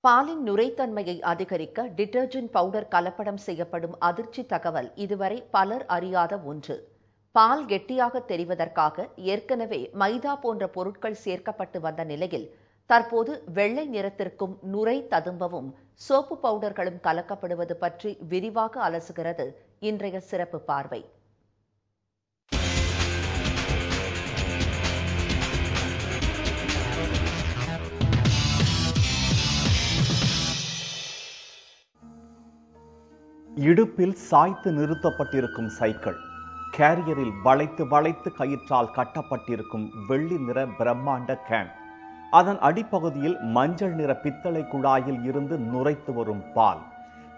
பாலின் நுரைத்தன்மையை அதிகரிக்க detergent powder கலப்படம் செய்யப்படும் அதிர்ச்சி தகவல் இதுவரை பலர் அறியாத ஒன்று. பால் கெட்டியாக தெரிவதற்காக ஏற்கனவே மைதா போன்ற பொருட்கள் சேர்க்கப்பட்டு வந்த நிலையில் தற்போது வெள்ளை நிறத்திற்கும் நுரை ததும்பவும் சோப்பு பவுடர்களும் கலக்கப்படுவது பற்றி விரிவாக அலசுகிறது இன்றைய சிறப்பு பார்வை. இடுப்பில் சாய்த்து நிறுத்தப்பட்டிருக்கும் சைக்கிள், கேரியரில் வளைத்து வளைத்து கயிற்றால் கட்டப்பட்டிருக்கும் வெள்ளி நிற பிரம்மாண்ட கேன், அதன் அடிப்பகுதியில் மஞ்சள் நிற பித்தளை குழாயில் இருந்து நுரைத்து வரும் பால்.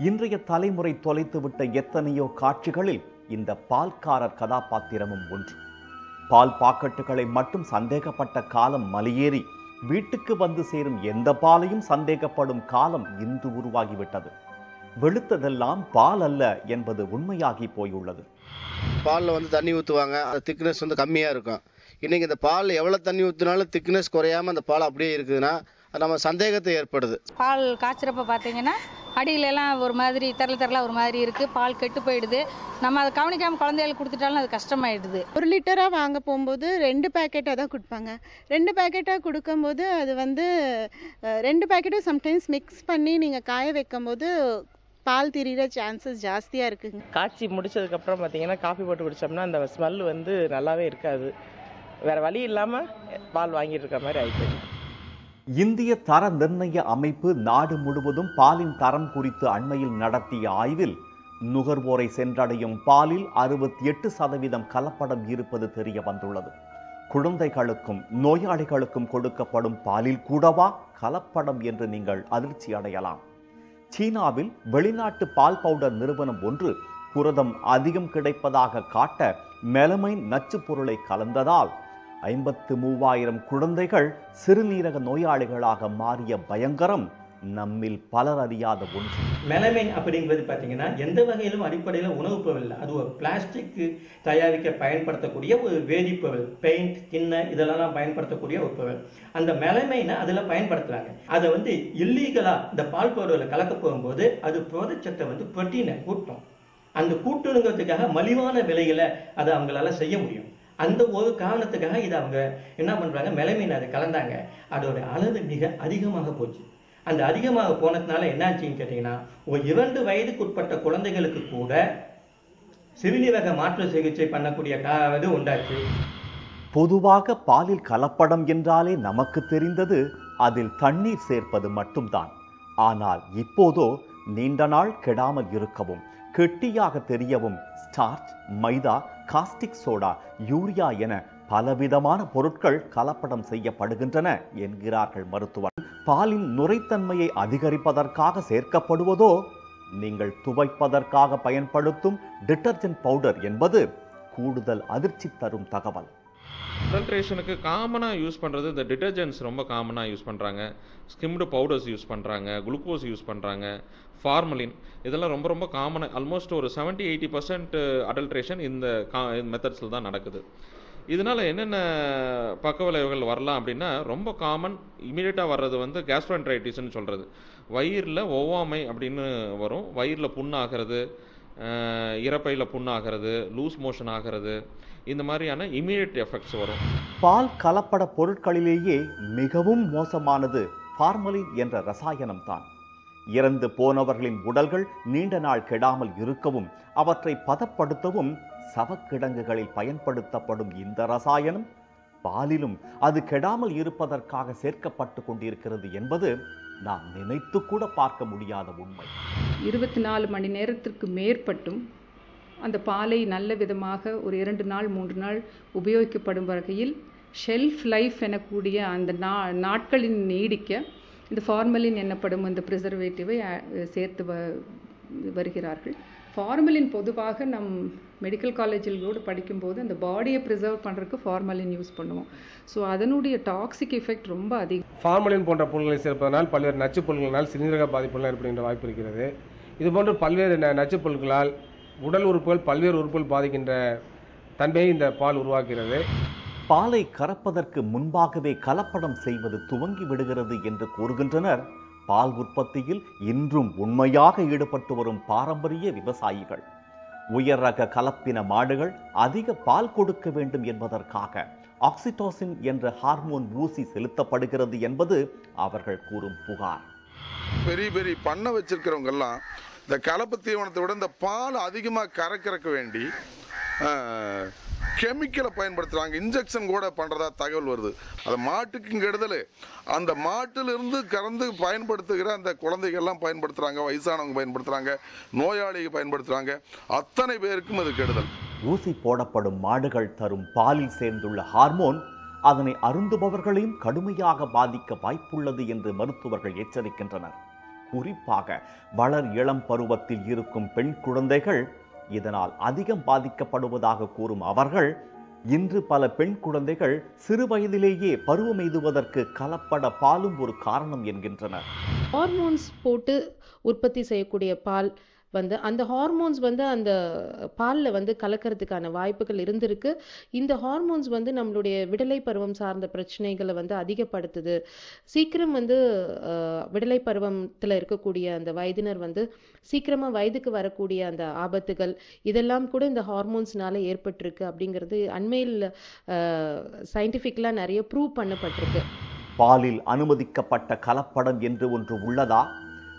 இன்றைய தலைமுறை தொலைத்துவிட்ட எத்தனையோ காட்சிகளில் இந்த பால்காரர் கதாபாத்திரமும் ஒன்று. பால் பாக்கெட்டுகளை மட்டும் சந்தேகப்பட்ட காலம் மலையேறி வீட்டுக்கு வந்து சேரும் எந்த பாலையும் சந்தேகப்படும் காலம் இன்று உருவாகிவிட்டது. வெளுத்ததெல்லாம் பால் அல்ல என்பது உண்மையாகி போயுள்ளது. பாலில் வந்து தண்ணி ஊற்றுவாங்க, அந்த திக்னஸ் வந்து கம்மியாக இருக்கும். இன்றைக்கி இந்த பால் எவ்வளோ தண்ணி ஊற்றினாலும் திக்னஸ் குறையாமல் அந்த பால் அப்படியே இருக்குதுன்னா அது நம்ம சந்தேகத்தை ஏற்படுது. பால் காய்ச்சறப்ப பார்த்தீங்கன்னா அடியிலெல்லாம் ஒரு மாதிரி தரலாக ஒரு மாதிரி இருக்குது, பால் கெட்டு போயிடுது. நம்ம அதை கவனிக்காமல் குழந்தைகளுக்கு கொடுத்துட்டாலும் அது கஷ்டமாயிடுது. 1 லிட்டராக வாங்க போகும்போது 2 பேக்கெட்டாக தான் கொடுப்பாங்க. 2 பேக்கெட்டாக கொடுக்கும்போது அது வந்து 2 பேக்கெட்டும் சம்டைம்ஸ் மிக்ஸ் பண்ணி நீங்கள் காய வைக்கும் போது பால் திரிகிற சான்சஸ் ஜாஸ்தியாக இருக்குங்க. காய்ச்சி முடிச்சதுக்கப்புறம் பார்த்தீங்கன்னா காஃபி போட்டு குடித்தோம்னா அந்த ஸ்மெல் வந்து நல்லாவே இருக்காது. வேறு வழி இல்லாமல் பால் வாங்கிட்டு இருக்க மாதிரி ஆயிடுச்சு. இந்திய தர நிர்ணய அமைப்பு நாடு முழுவதும் பாலின் தரம் குறித்து அண்மையில் நடத்திய ஆய்வில் நுகர்வோரை சென்றடையும் பாலில் 68% கலப்படம் இருப்பது தெரிய வந்துள்ளது. குழந்தைகளுக்கும் நோயாளிகளுக்கும் கொடுக்கப்படும் பாலில் கூடவா கலப்படம் என்று நீங்கள் அதிர்ச்சி அடையலாம். சீனாவில் வெளிநாட்டு பால் பவுடர் நிறுவனம் ஒன்று புரதம் அதிகம் கிடைப்பதாக காட்ட மெலமைன் நச்சு பொருளை கலந்ததால் 53,000 குழந்தைகள் சிறுநீரக நோயாளிகளாக மாறிய பயங்கரம் நம்மில் பலர் அறியாத ஒன்று. மெலமைன் அப்படிங்கிறது பார்த்தீங்கன்னா எந்த வகையிலும் அடிப்படையில் உணவுப் பொருள் இல்லை. அது ஒரு பிளாஸ்டிக் தயாரிக்க பயன்படுத்தக்கூடிய ஒரு வேதிப்பொருள். பெயிண்ட், கிண்ண இதெல்லாம் பயன்படுத்தக்கூடிய ஒரு பொருள். அந்த மெலமைனை அதில் பயன்படுத்துகிறாங்க. அதை வந்து இல்லீகலாக இந்த பால் பவுடரில் கலக்க போகும்போது அது புரதச்சத்தை வந்து புரோட்டீனை கூட்டும். அந்த கூட்டணுங்கிறதுக்காக மலிவான விலையில் அதை அவங்களால செய்ய முடியும். அந்த ஒரு காரணத்துக்காக இதை அவங்க என்ன பண்ணுறாங்க, மெலமைன் அதை கலந்தாங்க. அதோட அளவு மிக அதிகமாக போச்சு. அந்த அதிகமாக போனதுனால என்னாச்சுன்னு கேட்டிங்கன்னா ஒரு 2 வயதுக்குட்பட்ட குழந்தைகளுக்கு கூட சிறுநீரக மாற்று சிகிச்சை பண்ணக்கூடிய இது உண்டாச்சு. பொதுவாக பாலில் கலப்படம் என்றாலே நமக்கு தெரிந்தது அதில் தண்ணீர் சேர்ப்பது மட்டும்தான். ஆனால் இப்போதோ நீண்ட நாள் கெடாமல் இருக்கவும் கெட்டியாக தெரியவும் ஸ்டார்ச், மைதா, காஸ்டிக் சோடா, யூரியா என பலவிதமான பொருட்கள் கலப்படம் செய்யப்படுகின்றன என்கிறார்கள் மருத்துவர். பாலின் நுரைத்தன்மையை அதிகரிப்பதற்காக சேர்க்கப்படுவதோ நீங்கள் துவைப்பதற்காக பயன்படுத்தும் டிடர்ஜென்ட் பவுடர் என்பது கூடுதல் அதிர்ச்சி தரும் தகவல். அடல்ட்ரேஷனுக்கு காமனாக யூஸ் பண்ணுறது இந்த டிட்டர்ஜென்ட்ஸ் ரொம்ப காமனாக யூஸ் பண்ணுறாங்க. ஸ்கிம்டு பவுடர்ஸ் யூஸ் பண்ணுறாங்க, குளுக்கோஸ் யூஸ் பண்ணுறாங்க, ஃபார்மலின் இதெல்லாம் ரொம்ப ரொம்ப காமனாக. ஆல்மோஸ்ட் ஒரு 70-80% அடல்ட்ரேஷன் இந்த மெத்தட்ஸில் தான் நடக்குது. இதனால் என்னென்ன பக்க விளைவுகள் வரலாம் அப்படின்னா ரொம்ப காமன் இமீடியட்டாக வர்றது வந்து கேஸ்ட்ரோஎன்ட்ரைட்டிஸ்ன்னு சொல்கிறது. வயிறில் ஒவ்வாமை அப்படின்னு வரும். வயிறில் புண்ணாகிறது, இறப்பையில் புண்ணாகிறது, லூஸ் மோஷன் ஆகிறது, இந்த மாதிரியான இமீடியட் எஃபெக்ட்ஸ் வரும். பால் கலப்பட பொருட்களிலேயே மிகவும் மோசமானது ஃபார்மலின் என்ற ரசாயனம் தான். இறந்து போனவர்களின் உடல்கள் நீண்ட நாள் கெடாமல் இருக்கவும் அவற்றை பதப்படுத்தவும் சவக்கிடங்குகளில் பயன்படுத்தப்படும் இந்த ரசாயனம் பாலிலும் அது கெடாமல் இருப்பதற்காக சேர்க்கப்பட்டு கொண்டிருக்கிறது என்பது நாம் நினைத்து கூட பார்க்க முடியாத உண்மை. 24 மணி நேரத்திற்கு மேற்பட்டும் அந்த பாலை நல்ல விதமாக ஒரு 2 நாள் 3 நாள் உபயோகிக்கப்படும் வகையில் ஷெல்ஃப் லைஃப் எனக்கூடிய அந்த நாட்களின் நீடிக்க இந்த ஃபார்மலின் எனப்படும் அந்த ப்ரிசர்வேட்டிவை சேர்த்து வருகிறார்கள். ஃபார்மலின் பொதுவாக நம் மெடிக்கல் காலேஜில் கூட படிக்கும்போது அந்த பாடியை ப்ரிசர்வ் பண்ணுறதுக்கு ஃபார்மலின் யூஸ் பண்ணுவோம். ஸோ அதனுடைய டாக்ஸிக் எஃபெக்ட் ரொம்ப அதிகம். ஃபார்மலின் போன்ற பொருட்களை சேர்ப்பதனால் பல்வேறு நச்சுப் பொருட்களால் சிறுநீரக பாதிப்புகள் ஏற்படுகின்ற வாய்ப்பு இருக்கிறது. இதுபோன்று பல்வேறு நச்சுப் பொருட்களால் உடல் உறுப்புகள் பல்வேறு உறுப்புகள் பாதிக்கின்ற தன்மையை இந்த பால் உருவாக்குகிறது. பாலை கறப்பதற்கு முன்பாகவே கலப்படம் செய்வது துவங்கி விடுகிறது என்று கூறுகின்றனர் பால் உற்பத்தியில் இன்றும் உண்மையாக ஈடுபட்டு வரும் பாரம்பரிய விவசாயிகள் உயர் ரக கலப்பின மாடுகள் அதிக பால் கொடுக்க வேண்டும் என்பதற்காக ஆக்சிடோசின் என்ற ஹார்மோன் ஊசி செலுத்தப்படுகிறது என்பது அவர்கள் கூறும் புகார். பெரிய பெரிய பண்ணை வச்சிருக்கிறவங்க எல்லாம் இந்த கலப்பு தீவனத்தை விட இந்த பால் அதிகமாக கறக்க வேண்டி கெமிக்கலை பயன்படுத்துகிறாங்க. இன்ஜெக்ஷன் கூட பண்ணுறதா தகவல் வருது. அது மாட்டுக்கு கெடுதல். அந்த மாட்டிலிருந்து கறந்து பயன்படுத்துகிற அந்த குழந்தைகள்லாம் பயன்படுத்துகிறாங்க, வயசானவங்க பயன்படுத்துகிறாங்க, நோயாளிகள் பயன்படுத்துகிறாங்க. அத்தனை பேருக்கும் அது கெடுதல். ஊசி போடப்படும் மாடுகள் தரும் பாலில் சேர்ந்துள்ள ஹார்மோன் அதனை அருந்துபவர்களையும் கடுமையாக பாதிக்க வாய்ப்புள்ளது என்று மருத்துவர்கள் எச்சரிக்கின்றனர். குறிப்பாக வளர் இளம் பருவத்தில் இருக்கும் பெண் குழந்தைகள் இதனால் அதிகம் பாதிக்கப்படுவதாக கூறும் அவர்கள், இன்று பல பெண் குழந்தைகள் சிறு வயதிலேயே பருவம் எய்துவதற்கு கலப்பட பாலும் ஒரு காரணம் என்கின்றனர். ஹார்மோன்ஸ் போட்டு உற்பத்தி செய்யக்கூடிய பால் அந்த ஹார்மோன்ஸ் அந்த பாலில் கலக்கிறதுக்கான வாய்ப்புகள் இருந்திருக்கு. இந்த ஹார்மோன்ஸ் நம்மளுடைய விடலை பருவம் சார்ந்த பிரச்சனைகளை அதிகப்படுத்துது. சீக்கிரம் விடலை பருவத்தில் இருக்கக்கூடிய அந்த வயதினர் சீக்கிரமாக வயதுக்கு வரக்கூடிய அந்த ஆபத்துகள் இதெல்லாம் கூட இந்த ஹார்மோன்ஸ்னால ஏற்பட்டிருக்கு அப்படிங்கிறது அண்மையில் சயின்டிஃபிக்கலாக நிறைய ப்ரூவ் பண்ணப்பட்டிருக்கு. பாலில் அனுமதிக்கப்பட்ட கலப்படம் என்று ஒன்று உள்ளதா?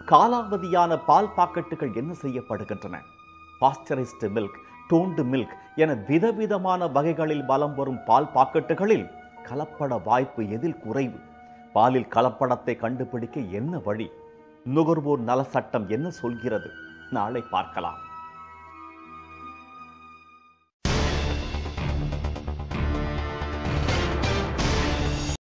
காலாவதியான பால் பாக்கெட்டுகள் என்ன செய்யப்படுகின்றன? பாஸ்டரைஸ்டு மில்க், டோன்டு மில்க் என விதவிதமான வகைகளில் வலம் வரும் பால் பாக்கெட்டுகளில் கலப்பட வாய்ப்பு எதில் குறைவு? பாலில் கலப்படத்தை கண்டுபிடிக்க என்ன வழி? நுகர்வோர் நல சட்டம் என்ன சொல்கிறது? நாளை பார்க்கலாம்.